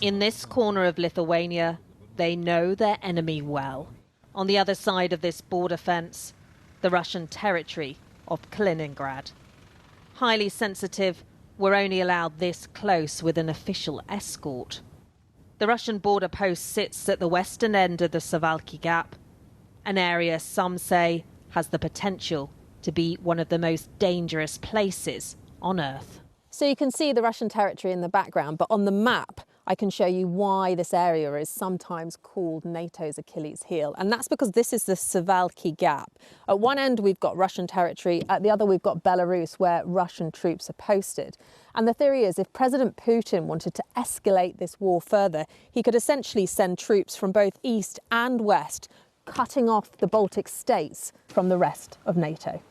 In this corner of Lithuania, they know their enemy well. On the other side of this border fence, the Russian territory of Kaliningrad. Highly sensitive, we're only allowed this close with an official escort. The Russian border post sits at the western end of the Suwałki Gap, an area some say has the potential to be one of the most dangerous places on Earth. So you can see the Russian territory in the background, but on the map I can show you why this area is sometimes called NATO's Achilles heel. And that's because this is the Suwałki Gap. At one end we've got Russian territory, at the other we've got Belarus, where Russian troops are posted. And the theory is if President Putin wanted to escalate this war further, he could essentially send troops from both east and west, cutting off the Baltic states from the rest of NATO.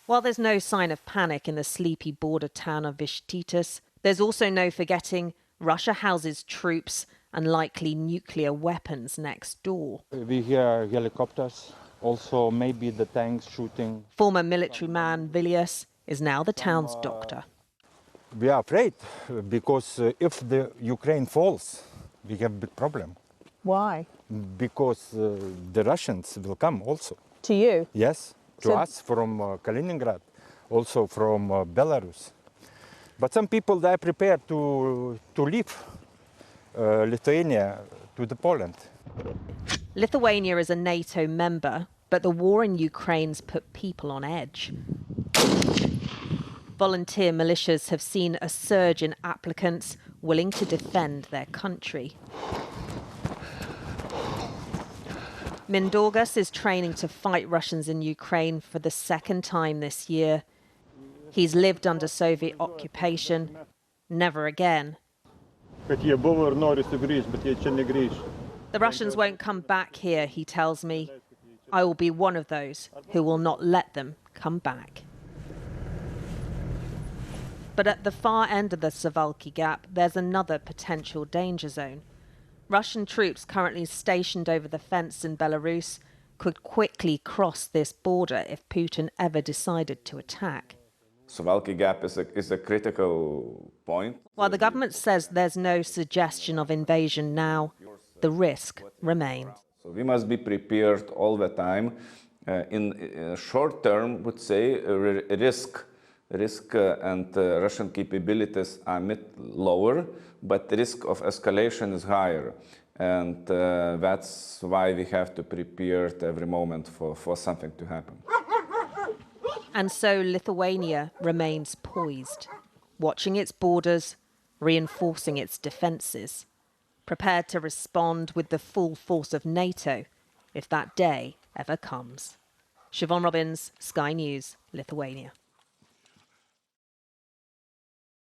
While there's no sign of panic in the sleepy border town of Vištytis, there's also no forgetting Russia houses troops and likely nuclear weapons next door. We hear helicopters, also maybe the tanks shooting. Former military man Vilius is now the town's doctor. We are afraid because if the Ukraine falls, we have a big problem. Why? Because the Russians will come also. To you? Yes, to us from Kaliningrad, also from Belarus. But some people, they are prepared to leave Lithuania to the Poland. Lithuania is a NATO member, but the war in Ukraine's put people on edge. Volunteer militias have seen a surge in applicants willing to defend their country. Mindaugas is training to fight Russians in Ukraine for the second time this year. He's lived under Soviet occupation. Never again. The Russians won't come back here, he tells me. I will be one of those who will not let them come back. But at the far end of the Suwałki Gap, there's another potential danger zone. Russian troops currently stationed over the fence in Belarus could quickly cross this border if Putin ever decided to attack. Suwałki Gap is a critical point. While the government says there's no suggestion of invasion now, the risk remains. So we must be prepared all the time. In short term, would say risk and Russian capabilities are lower, but the risk of escalation is higher. And that's why we have to prepare at every moment for something to happen. And so Lithuania remains poised, watching its borders, reinforcing its defences, prepared to respond with the full force of NATO if that day ever comes. Siobhan Robbins, Sky News, Lithuania.